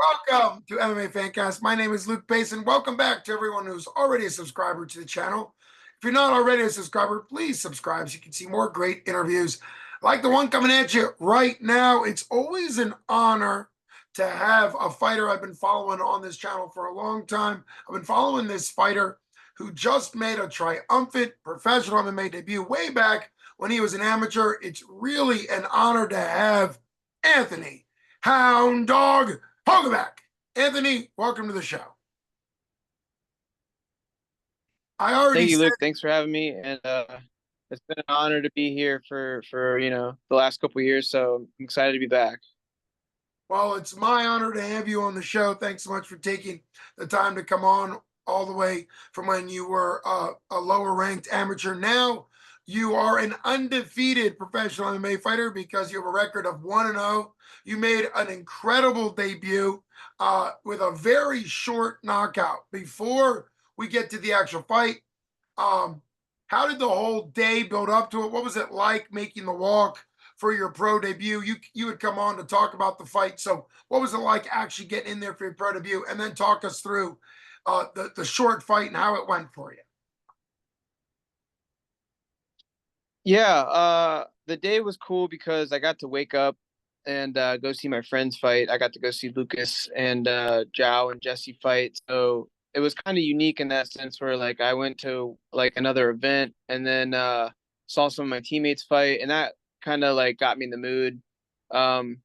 Welcome to MMA Fancast. My name is Luke Pace, and welcome back to everyone who's already a subscriber to the channel. If you're not already a subscriber, please subscribe so you can see more great interviews like the one coming at you right now. It's always an honor to have a fighter I've been following on this channel for a long time. I've been following this fighter who just made a triumphant professional MMA debut way back when he was an amateur. It's really an honor to have Anthony Hounddog Hogeback. Anthony, welcome to the show. I already Thank you, said, Luke. Thanks for having me, and it's been an honor to be here for the last couple of years. So I'm excited to be back. well, it's my honor to have you on the show. Thanks so much for taking the time to come on all the way from when you were a lower ranked amateur. Now you are an undefeated professional MMA fighter because you have a record of 1-0. You made an incredible debut with a very short knockout. Before we get to the actual fight, how did the whole day build up to it? What was it like making the walk for your pro debut? You had come on to talk about the fight. So what was it like actually getting in there for your pro debut? And then talk us through the short fight and how it went for you. Yeah, the day was cool because I got to wake up and go see my friends fight. I got to go see Lucas and Zhao and Jesse fight. So it was kind of unique in that sense where like I went to like another event and then saw some of my teammates fight, and that kind of like got me in the mood um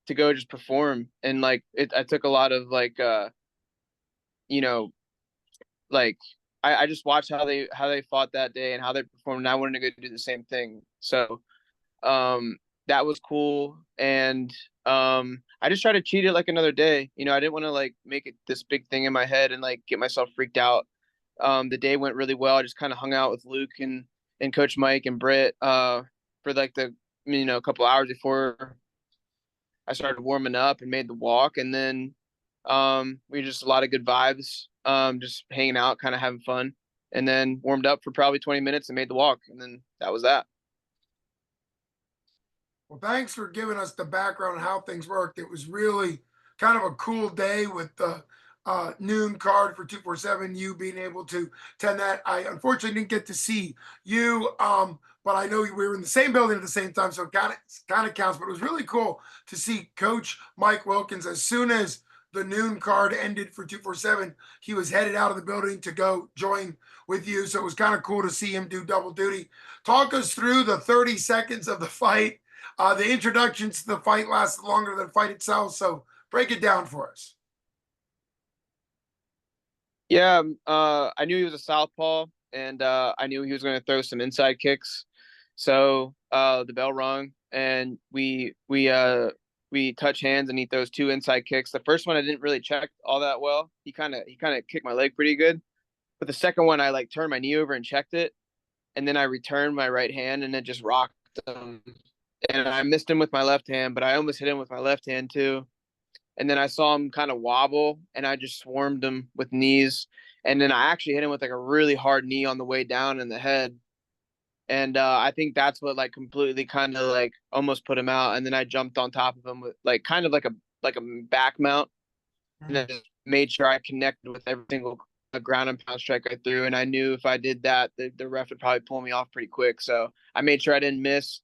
to go just perform. And like I took a lot of like you know like I just watched how they fought that day and how they performed, and I wanted to go do the same thing. So um that was cool. And I just tried to treat it like another day. I didn't want to like make it this big thing in my head and like get myself freaked out. The day went really well. I just kind of hung out with Luke and Coach Mike and Britt for like the a couple hours before I started warming up and made the walk. And then we just a lot of good vibes, just hanging out, kind of having fun, and then warmed up for probably 20 minutes and made the walk, and then that was that. Well, thanks for giving us the background on how things worked. It was really kind of a cool day with the noon card for 247. You being able to attend that. I unfortunately didn't get to see you, but I know we were in the same building at the same time, so it kind of counts. But it was really cool to see Coach Mike Wilkins. As soon as the noon card ended for 247, he was headed out of the building to go join with you. So it was kind of cool to see him do double duty. Talk us through the 30 seconds of the fight. The introductions to the fight lasted longer than the fight itself, so break it down for us. Yeah, I knew he was a southpaw, and I knew he was going to throw some inside kicks. So the bell rung, and we touch hands, and he throws two inside kicks. The first one I didn't really check all that well. He kind of kicked my leg pretty good, but the second one I like turned my knee over and checked it, and then I returned my right hand, and it just rocked him. And I missed him with my left hand, but I almost hit him with my left hand too. And then I saw him kind of wobble, and I just swarmed him with knees. And then I actually hit him with like a really hard knee on the way down in the head. And I think that's what like completely kind of like almost put him out. And then I jumped on top of him with like kind of like a back mount, and then just made sure I connected with every single ground and pound strike I threw. And I knew if I did that, the ref would probably pull me off pretty quick. So I made sure I didn't miss,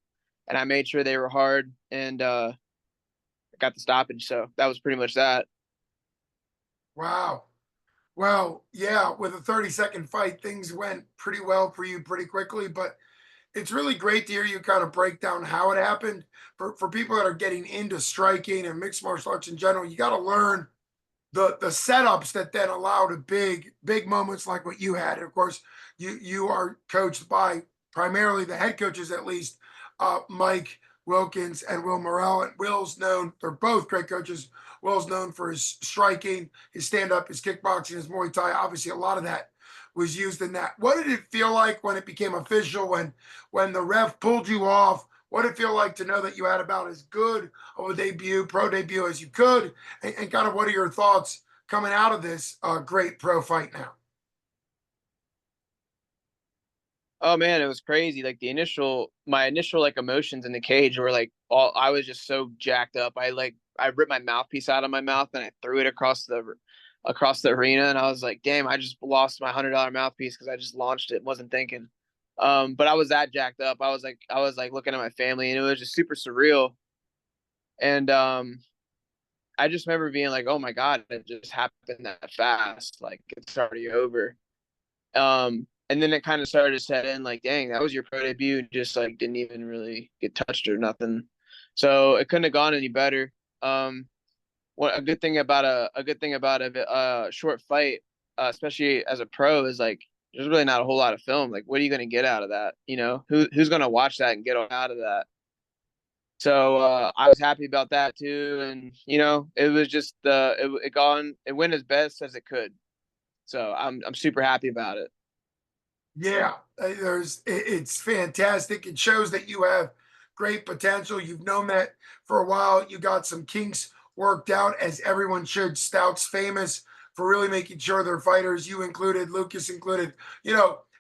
and I made sure they were hard, and got the stoppage. So that was pretty much that. Wow. Well, yeah, with a 30-second fight, things went pretty well for you pretty quickly, but it's really great to hear you kind of break down how it happened. For people that are getting into striking and mixed martial arts in general, you got to learn the setups that then allow to big moments like what you had. And of course, you are coached by primarily the head coaches, at least Mike Wilkins and Will Morrell. And Will's known; they're both great coaches. Will's known for his striking, his stand up, his kickboxing, his Muay Thai. Obviously, a lot of that was used in that. What did it feel like when it became official? When the ref pulled you off? What did it feel like to know that you had about as good of a debut, pro debut as you could? And kind of what are your thoughts coming out of this great pro fight now? Oh man, it was crazy. Like my initial like emotions in the cage were like all I was just so jacked up. I ripped my mouthpiece out of my mouth and I threw it across the arena, and I was like, damn, I just lost my $100 mouthpiece because I just launched it, wasn't thinking. But I was that jacked up. I was like looking at my family, and it was just super surreal. And I just remember being like, oh my god, it just happened that fast. Like it's already over. And then it kind of started to set in like, dang, that was your pro debut, and just like didn't even really get touched or nothing. So it couldn't have gone any better. What a good thing about a short fight, especially as a pro, is like there's really not a whole lot of film. Like, what are you going to get out of that? Who's going to watch that and get out of that? So I was happy about that too, and it was just it went as best as it could. So I'm super happy about it. Yeah, it's fantastic. It shows that you have great potential. You've known that for a while. You got some kinks worked out, as everyone should. Stout's famous for really making sure their fighters, you included, Lucas included,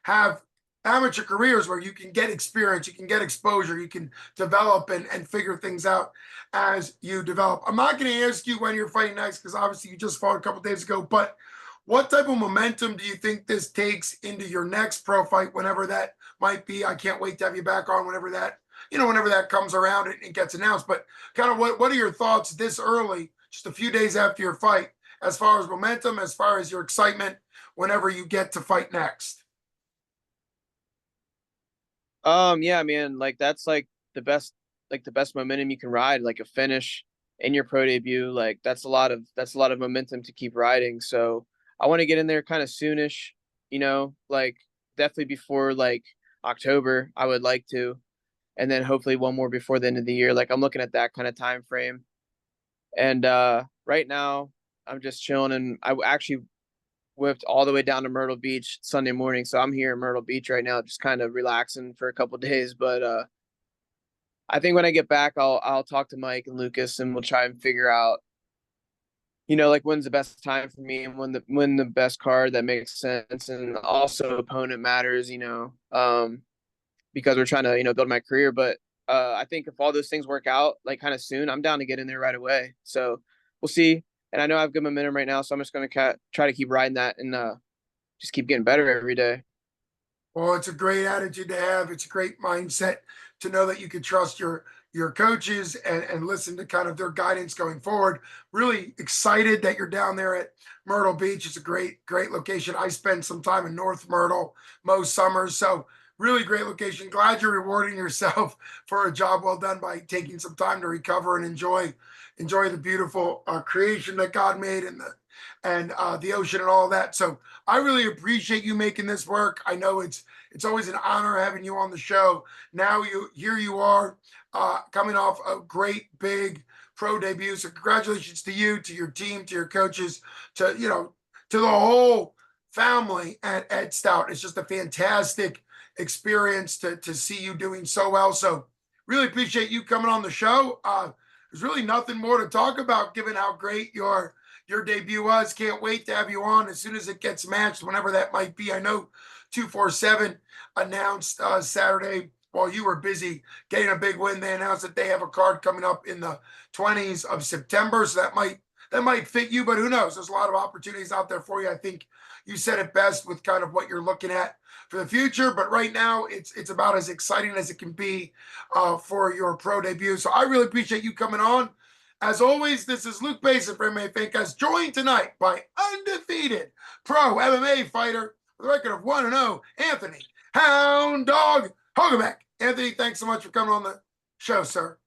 have amateur careers where you can get experience, you can get exposure, you can develop and figure things out as you develop. I'm not going to ask you when you're fighting next because obviously you just fought a couple days ago, but what type of momentum do you think this takes into your next pro fight, whenever that might be? I can't wait to have you back on whenever that comes around and it gets announced. But kind of what are your thoughts this early, just a few days after your fight, as far as momentum, as far as your excitement, whenever you get to fight next? Yeah, man, like that's like the best momentum you can ride, like a finish in your pro debut. Like that's a lot of momentum to keep riding. So I want to get in there kind of soonish, like definitely before like October, I would like to, and then hopefully one more before the end of the year. Like I'm looking at that kind of time frame. And right now I'm just chilling, and I actually whipped all the way down to Myrtle Beach Sunday morning. So I'm here in Myrtle Beach right now, just kind of relaxing for a couple days. But I think when I get back, I'll talk to Mike and Lucas, and we'll try and figure out, like when's the best time for me, and when the best card that makes sense, and also opponent matters, because we're trying to build my career. But I think if all those things work out like kind of soon, I'm down to get in there right away. So we'll see. And I know I have good momentum right now, so I'm just gonna try to keep riding that and just keep getting better every day. Well, it's a great attitude to have. It's a great mindset to know that you can trust your coaches and listen to kind of their guidance going forward. Really excited that you're down there at Myrtle Beach. It's a great location. I spend some time in North Myrtle most summers, so really great location. Glad you're rewarding yourself for a job well done by taking some time to recover and enjoy the beautiful creation that God made and the ocean and all that. So I really appreciate you making this work. I know it's always an honor having you on the show. Now you are coming off a great big pro debut. So congratulations to you, to your team, to your coaches, to the whole family at Stout. It's just a fantastic experience to see you doing so well. So really appreciate you coming on the show. There's really nothing more to talk about given how great your debut was. Can't wait to have you on as soon as it gets matched, whenever that might be. I know 247 announced Saturday while you were busy getting a big win. They announced that they have a card coming up in the 20s of September, so that might fit you, but who knows? There's a lot of opportunities out there for you. I think you said it best with kind of what you're looking at for the future. But right now, it's about as exciting as it can be for your pro debut. So I really appreciate you coming on. As always, this is Luke Basin for MMA Fancast, joined tonight by undefeated pro MMA fighter with a record of 1-0, Anthony Hounddog Hogeback. Anthony, thanks so much for coming on the show, sir.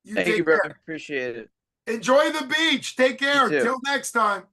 You Thank you, take bro. care. Appreciate it. Enjoy the beach. Take You care. too. Till next time.